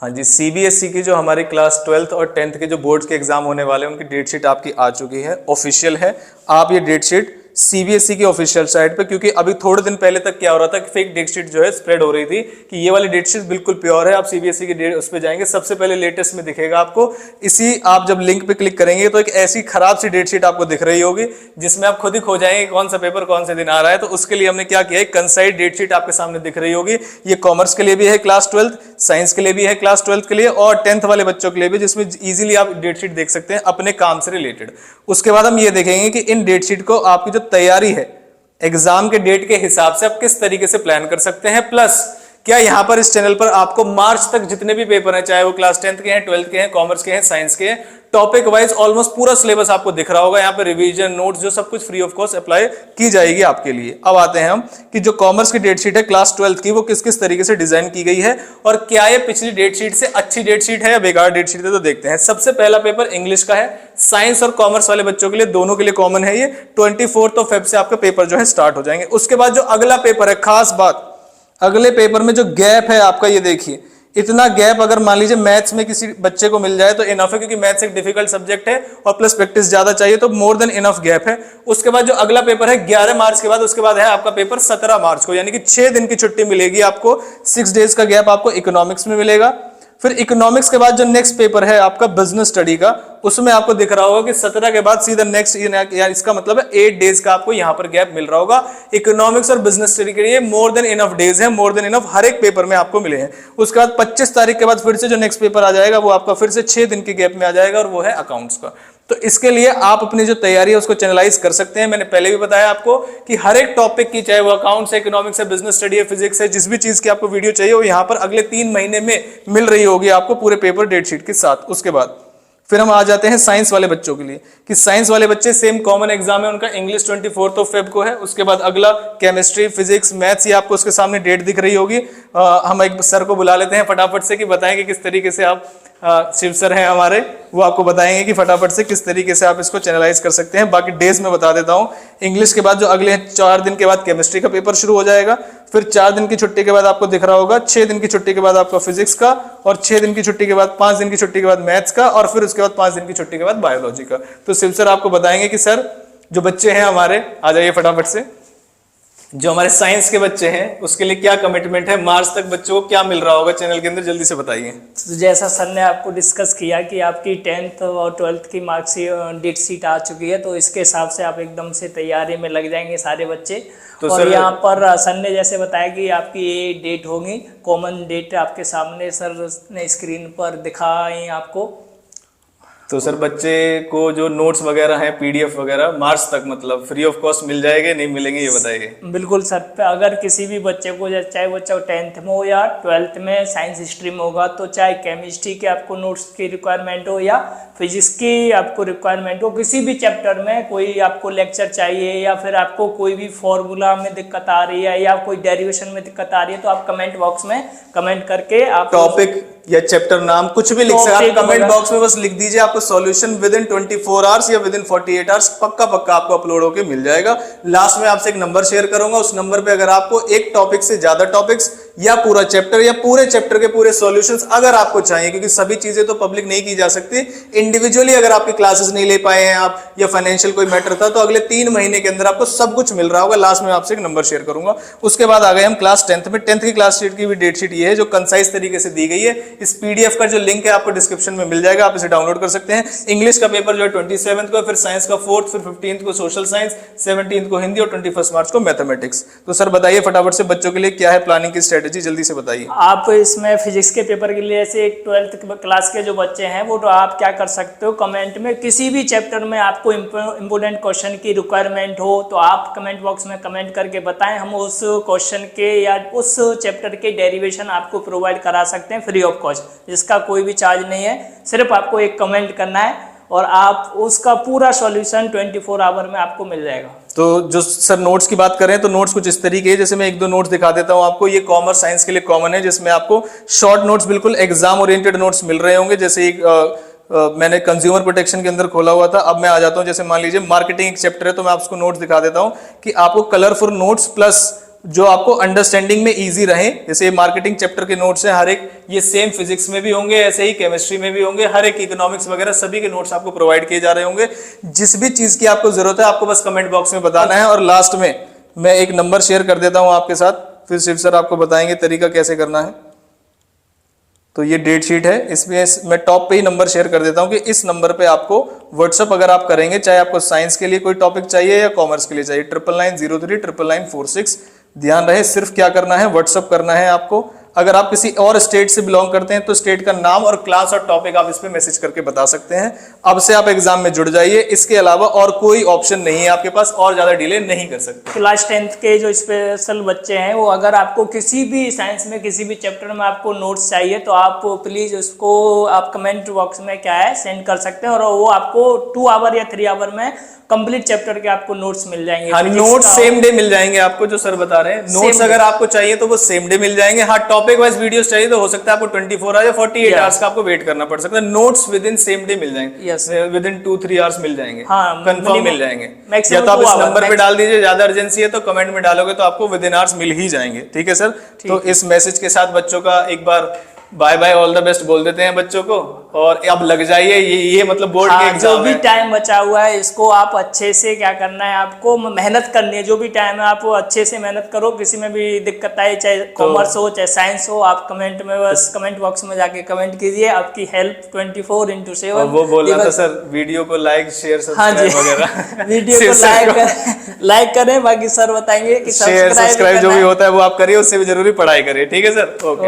हाँ जी, सीबीएसई की जो हमारी क्लास 12th और 10th के जो बोर्ड्स के एग्जाम होने वाले हैं उनकी डेट शीट आपकी आ चुकी है, ऑफिशियल है। आप ये डेट शीट सीबीएसई की ऑफिशियल साइट पे, क्योंकि अभी थोड़े दिन पहले तक क्या हो रहा था कि फेक डेट शीट जो है स्प्रेड हो रही थी कि ये वाली डेट शीट बिल्कुल प्योर है। आप सीबीएसई की डेट उस पर जाएंगे, सबसे पहले लेटेस्ट में दिखेगा आपको। इसी आप जब लिंक पे क्लिक करेंगे तो एक ऐसी खराब सी डेट शीट आपको दिख रही होगी जिसमें आप खुद ही खो जाएंगे कौन सा पेपर कौन से दिन आ रहा है। तो उसके लिए हमने क्या किया है, कंसाइज डेट शीट आपके सामने दिख रही होगी। ये कॉमर्स के लिए भी है क्लास 12th, साइंस के लिए भी है क्लास 12th के लिए, और 10th वाले बच्चों के लिए भी, जिसमें इजीली आप डेट शीट देख सकते हैं अपने काम से रिलेटेड। उसके बाद हम ये देखेंगे कि इन डेट शीट को आपकी जो तैयारी है एग्जाम के डेट के हिसाब से आप किस तरीके से प्लान कर सकते हैं। प्लस क्या यहां पर इस चैनल पर आपको मार्च तक जितने भी पेपर हैं, चाहे वो क्लास 10th के हैं, 12th के हैं, कॉमर्स के हैं, साइंस के हैं, टॉपिक वाइज ऑलमोस्ट पूरा सिलेबस आपको दिख रहा होगा। यहाँ पे रिवीजन नोट्स जो सब कुछ फ्री ऑफ कॉस्ट अप्लाई की जाएगी आपके लिए। अब आते हैं हम कि जो कॉमर्स की डेट शीट है क्लास 12th की, वो किस किस तरीके से डिजाइन की गई है और क्या ये पिछली डेट शीट से अच्छी डेट शीट है या बेकार डेट शीट है, तो देखते हैं। सबसे पहला पेपर इंग्लिश का है, साइंस और कॉमर्स वाले बच्चों के लिए दोनों के लिए कॉमन है। ये 24 फेब से आपका पेपर जो है स्टार्ट हो जाएंगे। उसके बाद जो अगला पेपर है, खास बात, अगले पेपर में जो गैप है आपका, ये देखिए, इतना गैप अगर मान लीजिए मैथ्स में किसी बच्चे को मिल जाए तो इनफ है, क्योंकि मैथ्स एक डिफिकल्ट सब्जेक्ट है और प्लस प्रैक्टिस ज्यादा चाहिए, तो मोर देन इनफ गैप है। उसके बाद जो अगला पेपर है 11 मार्च के बाद, उसके बाद है आपका पेपर 17 मार्च को, यानी कि 6 दिन की छुट्टी मिलेगी आपको। 6 डेज का गैप आपको इकोनॉमिक्स में मिलेगा। फिर इकोनॉमिक्स के बाद जो नेक्स्ट पेपर है आपका बिजनेस स्टडी का, उसमें आपको दिख रहा होगा कि 17 के बाद सीधा नेक्स्ट, इसका मतलब है 8 डेज का आपको यहां पर गैप मिल रहा होगा। इकोनॉमिक्स और बिजनेस स्टडी के लिए मोर देन इनफ डेज है, मोर देन इनफ हर एक पेपर में आपको मिले हैं। उसके बाद 25 तारीख के बाद फिर से जो नेक्स्ट पेपर आ जाएगा वो आपका फिर से 6 दिन के गैप में आ जाएगा, और वो है अकाउंट्स का। तो इसके लिए आप अपनी जो तैयारी है उसको चैनलाइज कर सकते हैं। मैंने पहले भी बताया आपको कि हर एक टॉपिक की, चाहे वो अकाउंट्स है, इकोनॉमिक्स है, बिजनेस स्टडी है, फिजिक्स है, जिस भी चीज की आपको वीडियो चाहिए वो यहां पर अगले 3 महीने में मिल रही होगी आपको पूरे पेपर डेट शीट के साथ। उसके बाद फिर हम आ जाते हैं साइंस वाले बच्चों के लिए, कि साइंस वाले बच्चे सेम कॉमन एग्जाम है उनका, इंग्लिश 24 फेब को है। उसके बाद अगला केमिस्ट्री, फिजिक्स, मैथ्स, ये आपको उसके सामने डेट दिख रही होगी। हम एक सर को बुला लेते हैं फटाफट से कि बताएंगे किस तरीके से आप, शिव सर हैं हमारे, वो आपको बताएंगे कि फटाफट से किस तरीके से आप इसको चैनलाइज कर सकते हैं। बाकी डेज में बता देता हूं। इंग्लिश के बाद जो अगले 4 दिन के बाद केमिस्ट्री का पेपर शुरू हो जाएगा। फिर 4 दिन की छुट्टी के बाद आपको दिख रहा होगा 6 दिन की छुट्टी के बाद आपका फिजिक्स का, और 6 दिन की छुट्टी के बाद 5 दिन की छुट्टी के बाद मैथ्स का, और फिर उसके बाद 5 दिन की छुट्टी के बाद बायोलॉजी का। तो शिव सर आपको बताएंगे कि सर जो बच्चे हैं हमारे, आ जाइए फटाफट से, जो हमारे साइंस के बच्चे हैं उसके लिए क्या कमिटमेंट है, मार्च तक बच्चों को क्या मिल रहा होगा चैनल के अंदर, जल्दी से बताइए। तो जैसा सर ने आपको डिस्कस किया कि आपकी 10th और 12th की मार्क्स डेट शीट आ चुकी है, तो इसके हिसाब से आप एकदम से तैयारी में लग जाएंगे सारे बच्चे। तो और यहाँ पर सर ने जैसे बताया कि आपकी ये डेट होगी, कॉमन डेट आपके सामने सर ने स्क्रीन पर दिखाई आपको। तो सर बच्चे को जो नोट्स वगैरह हैं, पीडीएफ वगैरह, मार्च तक मतलब फ्री ऑफ कॉस्ट मिल जाएंगे, नहीं मिलेंगे, ये बताइए। बिल्कुल सर, अगर किसी भी बच्चे को, चाहे बच्चा 10th में हो या 12th में साइंस स्ट्रीम होगा, तो चाहे केमिस्ट्री के आपको नोट्स की रिक्वायरमेंट हो या फिजिक्स की आपको रिक्वायरमेंट हो, किसी भी चैप्टर में कोई आपको लेक्चर चाहिए, या फिर आपको कोई भी फॉर्मूला में दिक्कत आ रही है या कोई डेरिवेशन में दिक्कत आ रही है, तो आप कमेंट बॉक्स में कमेंट करके आप टॉपिक या चैप्टर नाम कुछ भी लिख सकते हैं। आप कमेंट बॉक्स में बस लिख दीजिए, आपको सॉल्यूशन विद इन 24 आवर्स या विद इन 48 आवर्स पक्का आपको अपलोड होकर मिल जाएगा। लास्ट में आपसे एक नंबर शेयर करूंगा, उस नंबर पे अगर आपको एक टॉपिक से ज्यादा टॉपिक्स या पूरा चैप्टर या पूरे चैप्टर के पूरे सॉल्यूशंस अगर आपको चाहिए, क्योंकि सभी चीजें तो पब्लिक नहीं की जा सकती, इंडिविजुअली अगर आपकी क्लासेस नहीं ले पाए हैं आप, या फाइनेंशियल कोई मैटर था, तो अगले 3 महीने के अंदर आपको सब कुछ मिल रहा होगा। लास्ट में आपसे एक नंबर शेयर करूंगा। उसके बाद आ गए हम क्लास 10th में। 10th की क्लास शीट की भी डेट शीट ये है, जो कंसाइज तरीके से दी गई है। इस पीडीएफ का जो लिंक है आपको डिस्क्रिप्शन में मिल जाएगा, आप इसे डाउनलोड कर सकते हैं। इंग्लिश का पेपर जो है 27 को, फिर साइंस का 4th, फिर 15th को सोशल साइंस, 17th को हिंदी और 21 मार्च को मैथमेटिक्स। तो सर बताइए फटाफट से बच्चों के लिए क्या है प्लानिंग की स्ट्रेटेजी, जल्दी से बताइए। आप इसमें फिजिक्स के पेपर के लिए से 12th क्लास के जो बच्चे हैं वो, तो आप क्या कर सकते हो, कमेंट में किसी भी चैप्टर में आपको इंपोर्टेंट क्वेश्चन की रिक्वायरमेंट हो तो आप कमेंट बॉक्स में कमेंट करके बताएं, हम उस क्वेश्चन के या उस चैप्टर के डेरिवेशन आपको प्रोवाइड करा सकते हैं फ्री ऑफ कॉस्ट, जिसका कोई भी चार्ज नहीं है। सिर्फ आपको एक कमेंट करना है और आप उसका पूरा सॉल्यूशन 24 आवर में आपको मिल जाएगा। तो जो सर नोट्स की बात करें तो नोट्स कुछ इस तरीके हैं, जैसे मैं 1-2 नोट्स दिखा देता हूं आपको। ये कॉमर्स साइंस के लिए कॉमन है, जिसमें आपको शॉर्ट नोट्स, बिल्कुल एग्जाम ओरिएंटेड नोट्स मिल रहे होंगे। जैसे मैंने कंज्यूमर प्रोटेक्शन के अंदर खोला हुआ था, अब मैं आ जाता हूं, जैसे मान लीजिए मार्केटिंग एक चैप्टर है, तो मैं आपको नोट्स दिखा देता हूं कि आपको कलरफुल नोट्स प्लस जो आपको अंडरस्टैंडिंग में इजी रहे। जैसे ये मार्केटिंग चैप्टर के नोट्स हैं, हर एक ये सेम फिजिक्स में भी होंगे, ऐसे ही केमिस्ट्री में भी होंगे, हर एक इकोनॉमिक्स वगैरह सभी के नोट्स आपको प्रोवाइड किए जा रहे होंगे। जिस भी चीज की आपको जरूरत है आपको बस कमेंट बॉक्स में बताना है। और लास्ट में मैं एक नंबर शेयर कर देता हूं आपके साथ, फिर शिव सर आपको बताएंगे तरीका कैसे करना है। तो ये डेट शीट है, इसमें मैं टॉप पे ही नंबर शेयर कर देता हूं कि इस नंबर पे आपको व्हाट्सअप अगर आप करेंगे, चाहे आपको साइंस के लिए कोई टॉपिक चाहिए या कॉमर्स के लिए चाहिए, 9990399946। ध्यान रहे सिर्फ क्या करना है, व्हाट्सअप करना है आपको। अगर आप किसी और स्टेट से बिलोंग करते हैं तो स्टेट का नाम और क्लास और टॉपिक आप इस पे मैसेज करके बता सकते हैं। अब से आप एग्जाम में जुड़ जाइए, इसके अलावा और कोई ऑप्शन नहीं है आपके पास, और ज्यादा डिले नहीं कर सकते। क्लास 10th के जो स्पेशल बच्चे हैं वो अगर आपको किसी भी साइंस में किसी भी चैप्टर में आपको नोट्स चाहिए तो आप प्लीज उसको आप कमेंट बॉक्स में क्या है सेंड कर सकते हैं, और वो आपको 2 आवर या 3 आवर में कंप्लीट चैप्टर के आपको नोट्स मिल जाएंगे। हाँ, नोट्स सेम डे मिल जाएंगे आपको, जो सर बता रहे हैं। नोट्स अगर आपको चाहिए तो वो सेम डे मिल जाएंगे। हाँ, टॉपिक वाइज वीडियोस चाहिए तो हो सकता है आपको 24 आवर्स या 48 आवर्स का आपको वेट करना पड़ सकता है। Notes with in same day meal जाएंगे, विद इन 2-3 आवर्स मिल जाएंगे। हाँ, कंफर्म मिल जाएंगे। या तो आप इस नंबर पे डाल दीजिए, ज्यादा अर्जेंसी है तो कमेंट में डालोगे तो आपको विद इन आवर्स मिल ही जाएंगे। ठीक है सर, तो इस मैसेज के साथ बच्चों का एक बार bye bye, all the best बोल देते हैं बच्चों को, और अब लग जाइए। ये मतलब बोर्ड के एग्जाम जो भी टाइम बचा हुआ है इसको आप अच्छे से क्या करना है, आपको मेहनत करनी है। जो भी टाइम है आप वो अच्छे से मेहनत करो। किसी में भी दिक्कत आए, चाहे कॉमर्स हो चाहे साइंस हो, आप कमेंट में बस कमेंट बॉक्स में जाके कमेंट कीजिए। आपकी हेल्प 24/7। वो बोल रहा था सर, वीडियो को लाइक शेयर सब्सक्राइब वगैरह वीडियो को लाइक करें, बाकी सर बताएंगे कि शेयर सब्सक्राइब जो भी होता है वो आप करिए, उससे भी जरूरी पढ़ाई करिए। ठीक है सर, ओके।